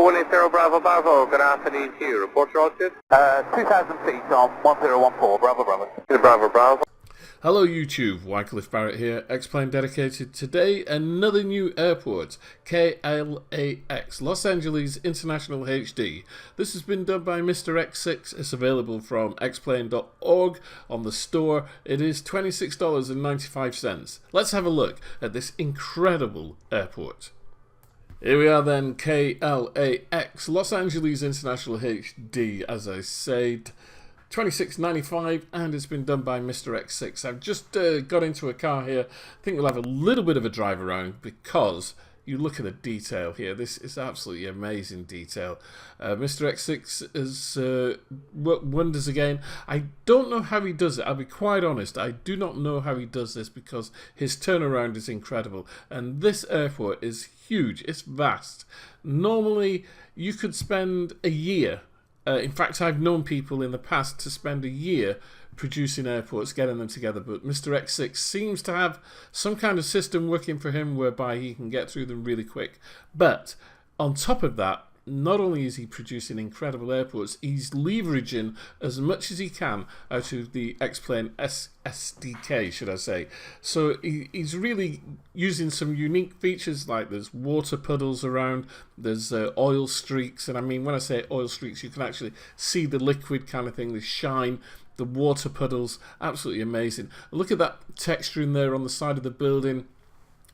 180 Bravo Bravo, good afternoon to you. Report your altitude? 2,000 feet on 1014, Bravo Bravo. Bravo Bravo. Hello YouTube, Wycliffe Barrett here, Xplane dedicated. Today, another new airport, KLAX, Los Angeles International HD. This has been done by Mr. X6. It's available from xplane.org on the store. It is $26.95. Let's have a look at this incredible airport. Here we are then, KLAX, Los Angeles International HD, as I said. $26.95, and it's been done by Mr. X6. I've just got into a car here. I think we'll have a little bit of a drive around because you look at the detail here. This is absolutely amazing detail. Mr. X6 has worked wonders again. I don't know how he does it. I'll be quite honest. I do not know how he does this because his turnaround is incredible. And this airport is huge. It's vast. Normally, you could spend a year. In fact, I've known people in the past to spend a year producing airports, getting them together, but Mr. X6 seems to have some kind of system working for him whereby he can get through them really quick. But on top of that, not only is he producing incredible airports, he's leveraging as much as he can out of the Xplane SDK, should I say. So he's really using some unique features, like there's water puddles around, there's oil streaks, and I mean, when I say oil streaks, you can actually see the liquid kind of thing, the shine, the water puddles, absolutely amazing. Look at that texture in there on the side of the building,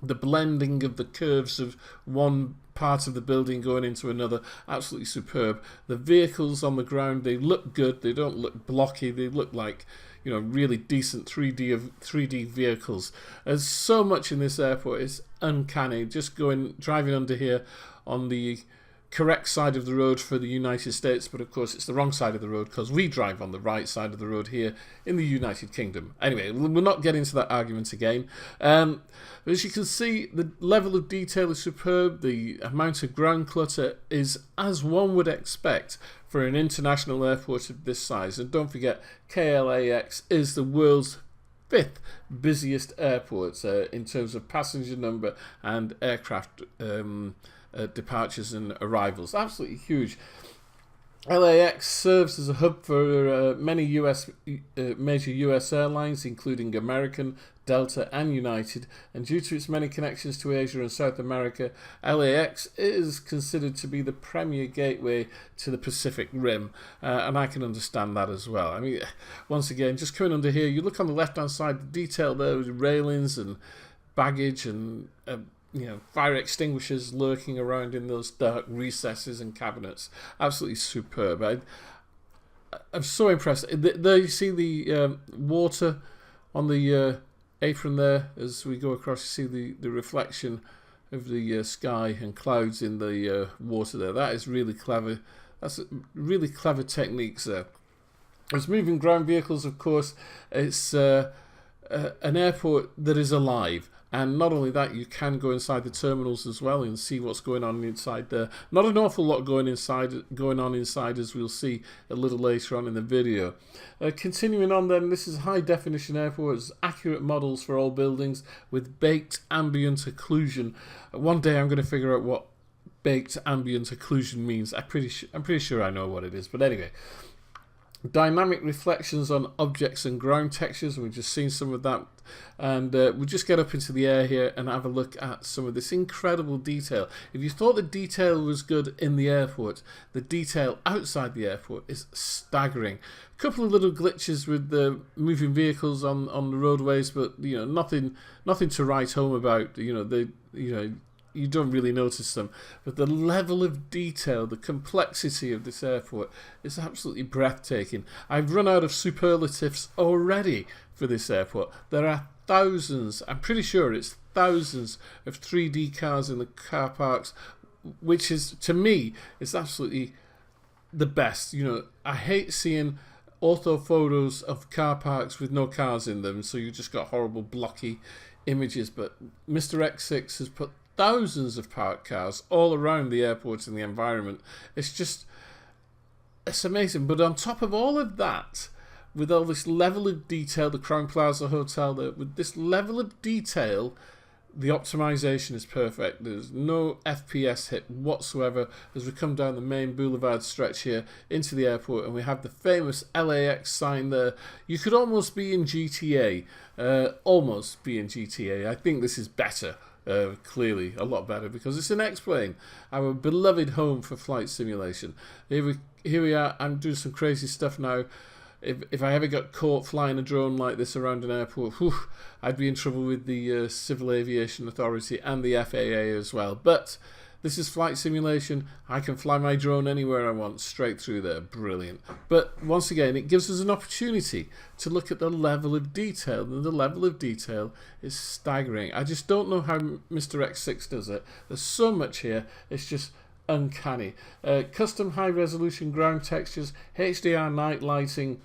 the blending of the curves of one part of the building going into another, absolutely superb. The vehicles on the ground, they look good, they don't look blocky, they look like, you know, really decent 3D vehicles. There's so much in this airport, it's uncanny. Just driving under here on the correct side of the road for the United States, but of course it's the wrong side of the road because we drive on the right side of the road here in the United Kingdom. Anyway, we'll not get into that argument again. As you can see, the level of detail is superb. The amount of ground clutter is as one would expect for an international airport of this size. And don't forget, KLAX is the world's 5th busiest airport in terms of passenger number and aircraft departures and arrivals. Absolutely huge. LAX serves as a hub for many major US airlines, including American, Delta and United, and due to its many connections to Asia and South America, LAX is considered to be the premier gateway to the Pacific Rim, and I can understand that as well. I mean, once again, just coming under here, you look on the left hand side, the detail there with railings and baggage and you know, fire extinguishers lurking around in those dark recesses and cabinets. Absolutely superb. I'm so impressed. There you see the water on the apron there. As we go across, you see the reflection of the sky and clouds in the water there. That is really clever. That's really clever techniques there. As moving ground vehicles, of course, it's an airport that is alive. And not only that, you can go inside the terminals as well and see what's going on inside there. Not an awful lot going on inside, as we'll see a little later on in the video. Continuing on then, this is high definition airports, accurate models for all buildings with baked ambient occlusion. One day I'm going to figure out what baked ambient occlusion means. I'm pretty sure I know what it is, but anyway. Dynamic reflections on objects and ground textures. We've just seen some of that, and we'll just get up into the air here and have a look at some of this incredible detail. If you thought the detail was good in the airport, the detail outside the airport is staggering. A couple of little glitches with the moving vehicles on the roadways, but you know, nothing to write home about. You don't really notice them, but the level of detail, the complexity of this airport is absolutely breathtaking. I've run out of superlatives already for this airport. There are thousands, I'm pretty sure it's thousands of 3D cars in the car parks, which is, to me, is absolutely the best. You know, I hate seeing ortho photos of car parks with no cars in them, so you just got horrible blocky images, but Mr. X6 has put thousands of parked cars all around the airport and the environment. It's amazing. But on top of all of that, with all this level of detail, the Crown Plaza Hotel there, with this level of detail, the optimization is perfect. There's no FPS hit whatsoever as we come down the main boulevard stretch here into the airport, and we have the famous LAX sign there. You could almost be in GTA. Almost be in GTA. I think this is better. Clearly a lot better because it's an Xplane, our beloved home for flight simulation. Here we are. I'm doing some crazy stuff now. If I ever got caught flying a drone like this around an airport, whew, I'd be in trouble with the Civil Aviation Authority and the FAA as well. But this is flight simulation. I can fly my drone anywhere I want, straight through there. Brilliant. But once again, it gives us an opportunity to look at the level of detail, and the level of detail is staggering. I just don't know how Mr. X6 does it. There's so much here. It's just uncanny. Custom high-resolution ground textures, HDR night lighting,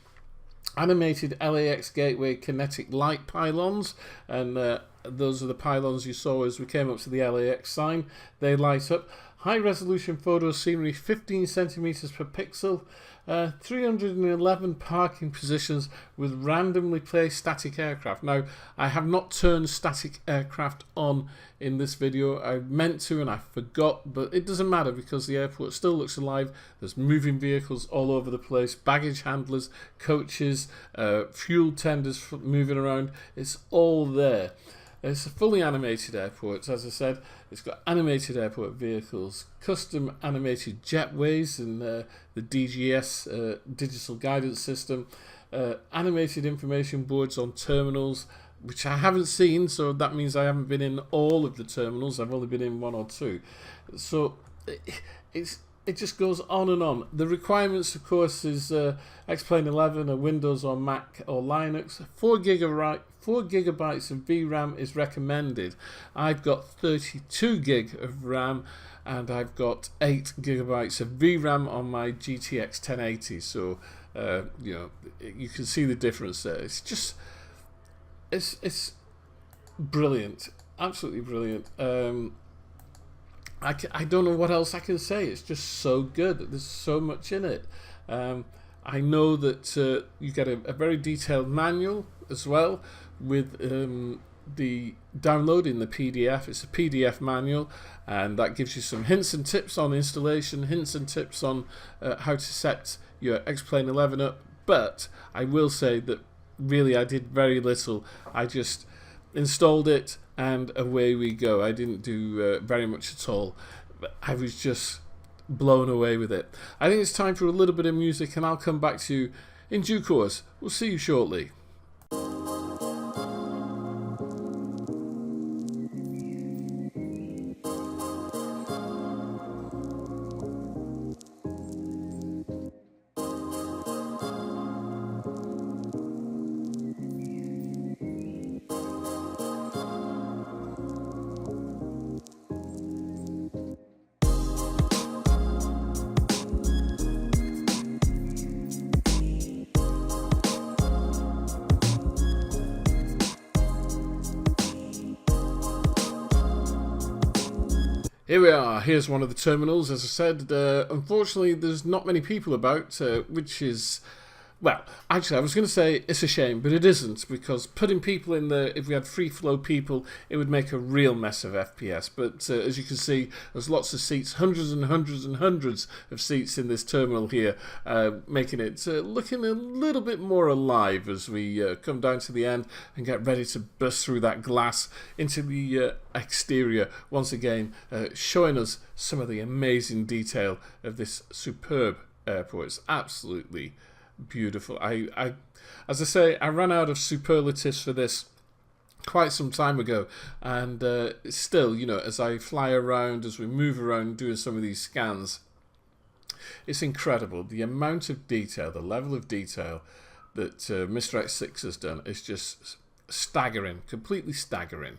animated LAX gateway kinetic light pylons, and those are the pylons you saw as we came up to the LAX sign. They light up. High resolution photo scenery, 15 centimeters per pixel, 311 parking positions with randomly placed static aircraft. Now, I have not turned static aircraft on in this video. I meant to and I forgot, but it doesn't matter because the airport still looks alive. There's moving vehicles all over the place, baggage handlers, coaches, fuel tenders moving around. It's all there. It's a fully animated airport, as I said. It's got animated airport vehicles, custom animated jetways, and the DGS digital guidance system, animated information boards on terminals, which I haven't seen, so that means I haven't been in all of the terminals. I've only been in one or two. So it just goes on and on. The requirements, of course, is Xplane 11 or Windows or Mac or Linux. 4 gigabytes of VRAM is recommended. I've got 32 gig of RAM, and I've got 8 gigabytes of VRAM on my GTX 1080. So you know, you can see the difference there. It's just it's brilliant, absolutely brilliant. I don't know what else I can say. It's just so good. There's so much in it. I know that you get a very detailed manual as well with the downloading the PDF. It's a PDF manual, and that gives you some hints and tips on installation, hints and tips on how to set your Xplane 11 up. But I will say that really I did very little. I just installed it and away we go. I didn't do very much at all. I was just blown away with it. I think it's time for a little bit of music, and I'll come back to you in due course. We'll see you shortly. Here we are. Here's one of the terminals. As I said, unfortunately, there's not many people about, which is, well, actually, I was going to say it's a shame, but it isn't, because putting people in there, if we had free flow people, it would make a real mess of FPS. But as you can see, there's lots of seats, hundreds and hundreds and hundreds of seats in this terminal here, making it looking a little bit more alive as we come down to the end and get ready to burst through that glass into the exterior once again, showing us some of the amazing detail of this superb airport. It's absolutely beautiful. As I say, I ran out of superlatives for this quite some time ago, and still, you know, as I fly around, as we move around doing some of these scans, it's incredible. The amount of detail, the level of detail that Mr. X6 has done is just staggering, completely staggering.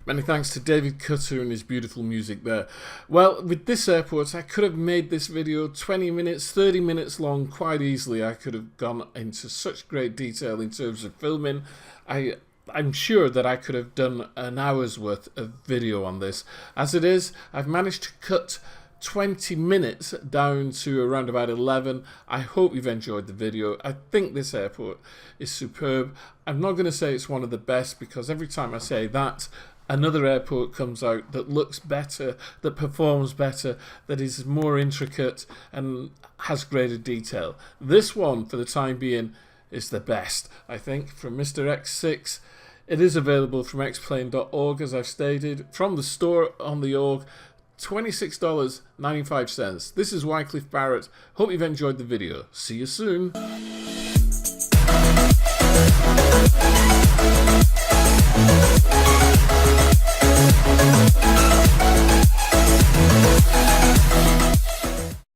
Many thanks to David Cutter and his beautiful music there. Well, with this airport, I could have made this video 20 minutes, 30 minutes long quite easily. I could have gone into such great detail in terms of filming. I'm sure that I could have done an hour's worth of video on this. As it is, I've managed to cut 20 minutes down to around about 11. I hope you've enjoyed the video. I think this airport is superb. I'm not going to say it's one of the best, because every time I say that, another airport comes out that looks better, that performs better, that is more intricate and has greater detail. This one, for the time being, is the best, I think, from Mr. X6. It is available from xplane.org, as I've stated, from the store on the org. $26.95. This is Wycliffe Barrett. Hope you've enjoyed the video. See you soon.